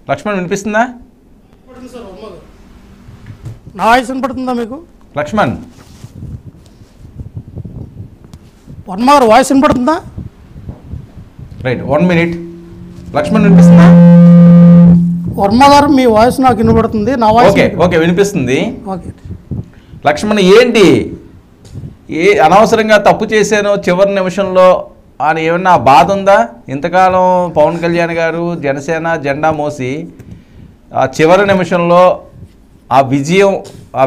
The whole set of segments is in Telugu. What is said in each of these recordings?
లక్ష్మణ్ వినిపిస్తుందా? నా వాయిస్ వినపడుతుందా మీకు? లక్ష్మణ్ వర్మ గారు వాయిస్ వినపడుతుందా? Right, 1 minute. లక్ష్మణ్ వినిపిస్తుందా? వర్మ గారు మీ వాయిస్ నాకు వినపడుతుంది. నా వాయిస్ ఓకే వినిపిస్తుంది. ఓకే. లక్ష్మణ్ ఏంటి అనవసరంగా తప్పు చేశాను చివరి నిమిషంలో అని ఏమన్నా బాధ ఉందా? ఇంతకాలం పవన్ కళ్యాణ్ గారు జనసేన జెండా మోసి ఆ చివరి నిమిషంలో ఆ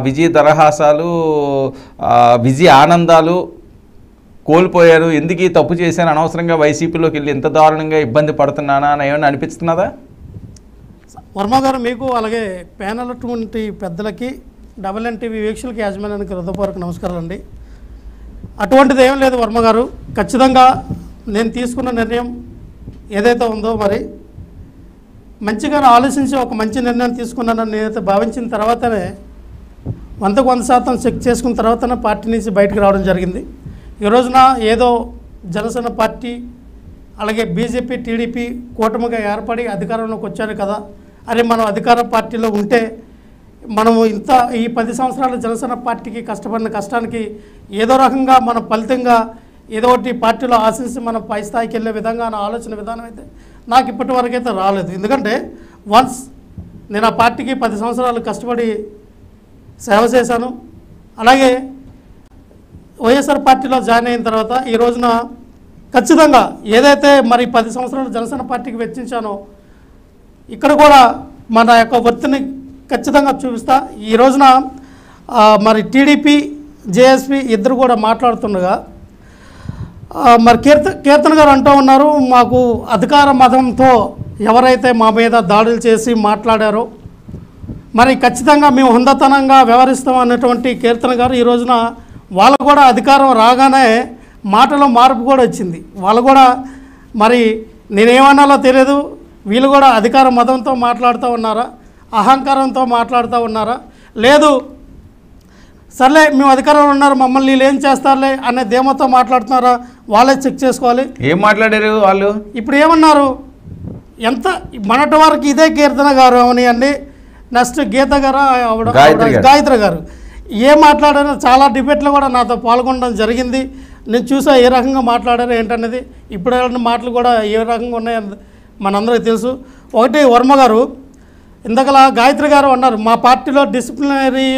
విజయ దరహాసాలు, విజయ ఆనందాలు కోల్పోయారు. ఎందుకు ఈ తప్పు చేశాను, అనవసరంగా వైసీపీలోకి వెళ్ళి ఇంత దారుణంగా ఇబ్బంది పడుతున్నానా అని ఏమైనా అనిపిస్తున్నదా? వర్మ గారు మీకు అలాగే ప్యానల్ అటువంటి పెద్దలకి WNTV వీక్షకులకి యాజమాన్యానికి హృదయపూర్వక నమస్కారాలు అండి. అటువంటిది ఏం లేదు వర్మ గారు. ఖచ్చితంగా నేను తీసుకున్న నిర్ణయం ఏదైతే ఉందో మరి మంచిగా ఆలోచించి ఒక మంచి నిర్ణయం తీసుకున్నానని నేనైతే భావించిన తర్వాతనే 100% చెక్ చేసుకున్న తర్వాతనే పార్టీ నుంచి బయటకు రావడం జరిగింది. ఈ రోజున ఏదో జనసేన పార్టీ అలాగే బీజేపీ టీడీపీ కూటమిగా ఏర్పడి అధికారంలోకి వచ్చారు కదా, అరే మనం అధికార పార్టీలో ఉంటే మనము ఈ 10 సంవత్సరాలు జనసేన పార్టీకి కష్టపడిన కష్టానికి ఏదో రకంగా మన ఫలితంగా ఏదో ఒకటి పార్టీలో ఆశించి మనం పై స్థాయికి వెళ్ళే విధంగా నా ఆలోచన విధానం అయితే నాకు ఇప్పటి వరకు అయితే రాలేదు. ఎందుకంటే వన్స్ నేను ఆ పార్టీకి 10 సంవత్సరాలు కష్టపడి సేవ చేశాను. అలాగే వైఎస్ఆర్ పార్టీలో జాయిన్ అయిన తర్వాత ఈ రోజున ఖచ్చితంగా ఏదైతే మరి 10 సంవత్సరాలు జనసేన పార్టీకి వెచ్చించానో ఇక్కడ కూడా మన యొక్క వర్తిని ఖచ్చితంగా చూపిస్తా. ఈ రోజున మరి టీడీపీ జేఎస్పీ ఇద్దరు కూడా మాట్లాడుతుండగా మరి కీర్తన గారు అంటూ ఉన్నారు, మాకు అధికార మతంతో ఎవరైతే మా మీద దాడులు చేసి మాట్లాడారో మరి ఖచ్చితంగా మేము హుందాతనంగా వ్యవహరిస్తాం అన్నటువంటి కీర్తన గారు ఈ రోజున వాళ్ళు కూడా అధికారం రాగానే మాటలో మార్పు కూడా వచ్చింది. వాళ్ళు కూడా మరి నేనేమన్నాలో తెలియదు, వీళ్ళు కూడా అధికార మతంతో మాట్లాడుతూ ఉన్నారా, అహంకారంతో మాట్లాడుతూ ఉన్నారా, లేదు సర్లే మేము అధికారంలో ఉన్నారు మమ్మల్ని వీళ్ళు ఏం చేస్తారులే అనే ధీమాతో మాట్లాడుతున్నారా, వాళ్ళే చెక్ చేసుకోవాలి. ఏం మాట్లాడారు వాళ్ళు? ఇప్పుడు ఏమన్నారు, ఎంత మొన్నటి వరకు ఇదే కీర్తన గారు అవనియండి, నెక్స్ట్ గీత గారు గాయత్రి గారు ఏం మాట్లాడారో చాలా డిబేట్లో కూడా నాతో పాల్గొనడం జరిగింది. నేను చూసా ఏ రకంగా మాట్లాడారో ఏంటనేది. ఇప్పుడు మాటలు కూడా ఏ రకంగా ఉన్నాయని మనందరికీ తెలుసు. ఒకటి వర్మ గారు ఇందాకలా గాయత్రి గారు అన్నారు, మా పార్టీలో డిసిప్లినరీ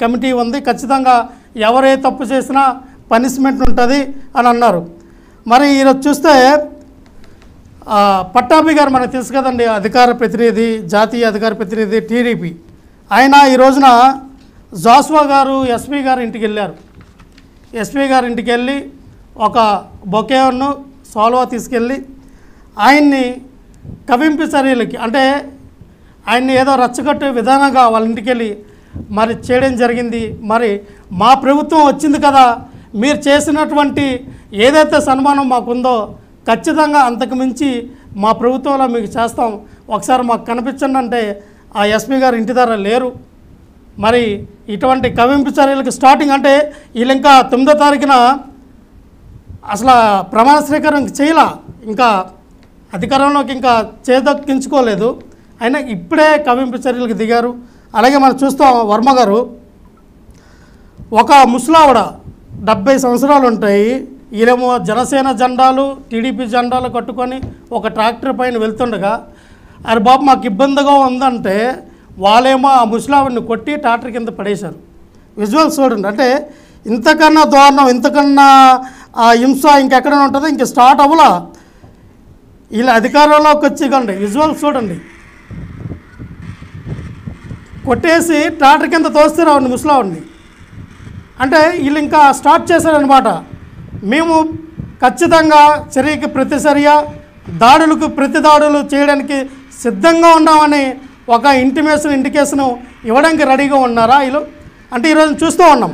కమిటీ ఉంది, ఖచ్చితంగా ఎవరే తప్పు చేసినా పనిష్మెంట్ ఉంటుంది అని అన్నారు. మరి ఈరోజు చూస్తే పట్టాభి గారు మనకు తెలుసు కదండి, అధికార ప్రతినిధి, జాతీయ అధికార ప్రతినిధి టీడీపీ, ఆయన ఈ రోజున జాస్వా గారు ఎస్పీ గారు ఇంటికి వెళ్ళారు. ఎస్పీ గారి ఇంటికి వెళ్ళి ఒక బొకేను సాల్వా తీసుకెళ్ళి ఆయన్ని కవింపు చర్యలకి అంటే ఆయన్ని ఏదో రచ్చగట్టే విధానంగా వాళ్ళ ఇంటికి వెళ్ళి మరి చేయడం జరిగింది. మరి మా ప్రభుత్వం వచ్చింది కదా, మీరు చేసినటువంటి ఏదైతే సన్మానం మాకుందో ఖచ్చితంగా అంతకు మించి మా ప్రభుత్వంలో మీకు చేస్తాం, ఒకసారి మాకు కనిపించండి అంటే ఆ ఎస్పీ గారు ఇంటి దగ్గర లేరు. మరి ఇటువంటి కవింపు చర్యలకు స్టార్టింగ్ అంటే వీళ్ళు ఇంకా 9వ తారీఖున అసలు ప్రమాణ స్వీకారం చేయలా, ఇంకా అధికారంలోకి ఇంకా చేదక్కించుకోలేదు, అయినా ఇప్పుడే కవింపు చర్యలకు దిగారు. అలాగే మనం చూస్తాం వర్మ గారు ఒక ముసలావిడ 70 సంవత్సరాలు ఉంటాయి, ఈయనేమో జనసేన జెండాలు టీడీపీ జెండాలు కట్టుకొని ఒక ట్రాక్టర్ పైన వెళ్తుండగా అరే బాబు మాకు ఇబ్బందిగా ఉందంటే వాళ్ళేమో ఆ ముసలావిడిని కొట్టి ట్రాక్టర్ కింద పడేశారు. విజువల్స్ చూడండి. అంటే ఇంతకన్నా దారుణం, ఇంతకన్నా హింస ఇంకెక్కడైనా ఉంటుందో, ఇంక స్టార్ట్ అవ్వలా. వీళ్ళు అధికారంలోకి వచ్చి కండి విజువల్స్ చూడండి, కొట్టేసి ట్రాక్టర్ కింద తోస్తారు ఆవిడని ముసలావిడిని. అంటే వీళ్ళు ఇంకా స్టార్ట్ చేశారనమాట, మేము ఖచ్చితంగా చర్యకి ప్రతిచర్య, దాడులకు ప్రతి దాడులు చేయడానికి సిద్ధంగా ఉన్నామని ఒక ఇండికేషన్ ఇవ్వడానికి రెడీగా ఉన్నారా వీళ్ళు అంటే ఈరోజు చూస్తూ ఉన్నాం.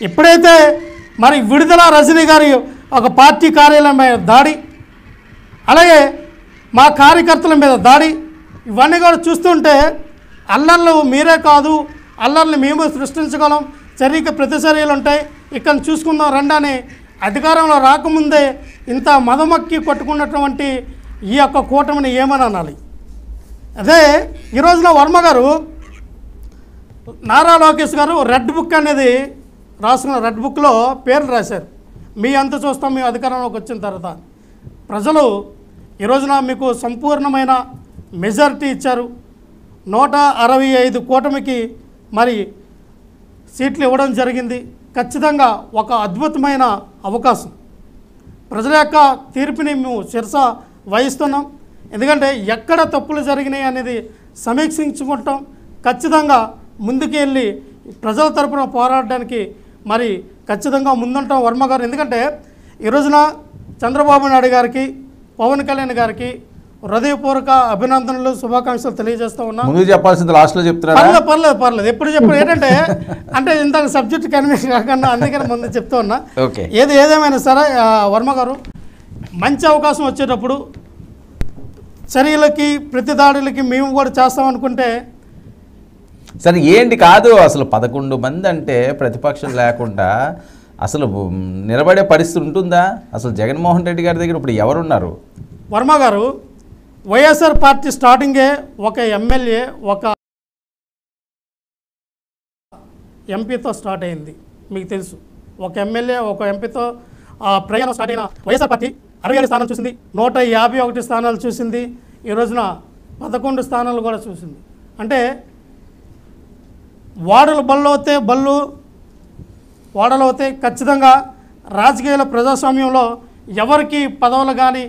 ఎప్పుడైతే మరి విడుదల రజనీ గారి ఒక పార్టీ కార్యాలయం మీద దాడి, అలాగే మా కార్యకర్తల మీద దాడి, ఇవన్నీ కూడా చూస్తుంటే అల్లర్లు మీరే కాదు, అల్లర్లు మేము సృష్టించగలం, చర్యకి ప్రతిచర్యలు ఉంటాయి, ఇక్కడ చూసుకుందాం రండి అని అధికారంలో రాకముందే ఇంత మదమక్కి కొట్టుకున్నటువంటి ఈ యొక్క కూటమిని ఏమని అనాలి? అదే ఈ రోజున వర్మ గారు నారా లోకేష్ గారు రెడ్ బుక్ అనేది రాసుకున్న రెడ్ బుక్లో పేర్లు రాశారు. మీ అంత చూస్తాం మీ అధికారంలోకి వచ్చిన తర్వాత. ప్రజలు ఈ రోజున మీకు సంపూర్ణమైన మెజారిటీ ఇచ్చారు. 165 కూటమికి మరి సీట్లు ఇవ్వడం జరిగింది. ఖచ్చితంగా ఒక అద్భుతమైన అవకాశం. ప్రజల యొక్క తీర్పుని మేము శిరస వహిస్తున్నాం. ఎందుకంటే ఎక్కడ తప్పులు జరిగినాయి అనేది సమీక్షించుకుంటాం. ఖచ్చితంగా ముందుకెళ్ళి ప్రజల తరపున పోరాడడానికి మరి ఖచ్చితంగా ముందుంటాం వర్మ గారు. ఎందుకంటే ఈ రోజున చంద్రబాబు నాయుడు గారికి, పవన్ కళ్యాణ్ గారికి హృదయపూర్వక అభినందనలు, శుభాకాంక్షలు తెలియజేస్తూ ఉన్నాం. ముందు చెప్పాల్సింది లాస్ట్లో చెప్తున్నా. పర్లేదు ఎప్పుడు చెప్పారు. ఏంటంటే అంటే ఇందాక సబ్జెక్ట్ కన్వీన్ కాకుండా అందుకని ముందు చెప్తూ ఉన్నా. ఏదేమైనా సరే వర్మ గారు మంచి అవకాశం వచ్చేటప్పుడు చర్యలకి ప్రతిదాడులకి మేము కూడా చేస్తామనుకుంటే సరే ఏంటి కాదు. అసలు 11 మంది అంటే ప్రతిపక్షం లేకుండా అసలు నిలబడే పరిస్థితి ఉంటుందా? అసలు జగన్మోహన్ రెడ్డి గారి దగ్గర ఇప్పుడు ఎవరున్నారు? వర్మ గారు వైఎస్ఆర్ పార్టీ స్టార్టింగే ఒక ఎమ్మెల్యే ఒక ఎంపీతో స్టార్ట్ అయింది. మీకు తెలుసు, ఒక ఎమ్మెల్యే ఒక ఎంపీతో ప్రయాణం స్టార్ట్ అయిన వైఎస్ఆర్ పార్టీ 67 స్థానాలు చూసింది, 151 స్థానాలు చూసింది. ఈ రోజున 11 స్థానాలు కూడా చూసింది. అంటే వాడలు వాడలు అవుతాయి. ఖచ్చితంగా రాజకీయాల ప్రజాస్వామ్యంలో ఎవరికి పదవులు కానీ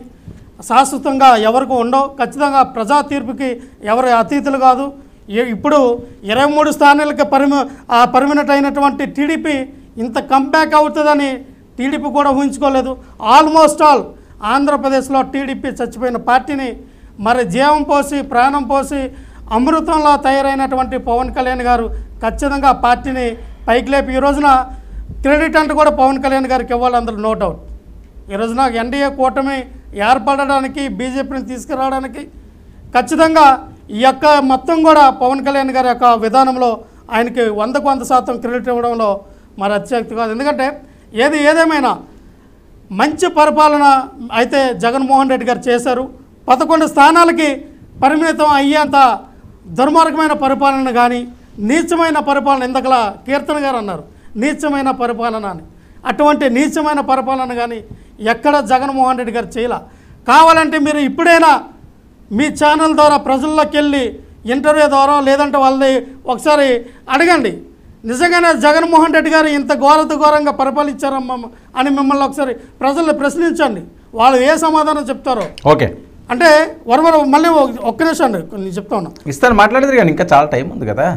శాశ్వతంగా ఎవరికి ఉండవు. ఖచ్చితంగా ప్రజా తీర్పుకి ఎవరు అతీతులు కాదు. ఇప్పుడు 23 స్థానాలకి పర్మినెంట్ అయినటువంటి టీడీపీ ఇంత కంబ్యాక్ అవుతుందని టీడీపీ కూడా ఊహించుకోలేదు. ఆల్మోస్ట్ ఆల్ ఆంధ్రప్రదేశ్లో టీడీపీ చచ్చిపోయిన పార్టీని మరి జీవం పోసి ప్రాణం పోసి అమృతంలో తయారైనటువంటి పవన్ కళ్యాణ్ గారు ఖచ్చితంగా పార్టీని పైకి లేపి ఈ రోజున క్రెడిట్ అంటే కూడా పవన్ కళ్యాణ్ గారికి ఇవ్వాలి, అందులో నో డౌట్. ఈ రోజున ఎన్డీఏ కూటమి ఏర్పడడానికి, బీజేపీని తీసుకురావడానికి ఖచ్చితంగా ఈ యొక్క మొత్తం కూడా పవన్ కళ్యాణ్ గారి యొక్క విధానంలో ఆయనకి 100% క్రెడిట్ ఇవ్వడంలో మరి అత్యక్తి కాదు. ఎందుకంటే ఏదేమైనా మంచి పరిపాలన అయితే జగన్మోహన్ రెడ్డి గారు చేశారు. 11 స్థానాలకి పరిమితం అయ్యేంత దుర్మార్గమైన పరిపాలన కానీ, నీచమైన పరిపాలన, ఇంతకలా కీర్తన గారు అన్నారు నీచమైన పరిపాలన అని, అటువంటి నీచమైన పరిపాలన కానీ ఎక్కడ జగన్మోహన్ రెడ్డి గారు చేయాల. కావాలంటే మీరు ఇప్పుడైనా మీ ఛానల్ ద్వారా ప్రజల్లోకి వెళ్ళి ఇంటర్వ్యూ ద్వారా లేదంటే వాళ్ళని ఒకసారి అడగండి, నిజంగానే జగన్మోహన్ రెడ్డి గారు ఇంత ఘోరంగా పరిపాలించారమ్మా అని మిమ్మల్ని ఒకసారి ప్రజల్ని ప్రశ్నించండి. వాళ్ళు ఏ సమాధానం చెప్తారో. ఓకే, అంటే మళ్ళీ ఒక్క నిమిషం అండి, నేను చెప్తా ఉన్నా. ఇస్తాను మాట్లాడేది కానీ ఇంకా చాలా టైం ఉంది కదా.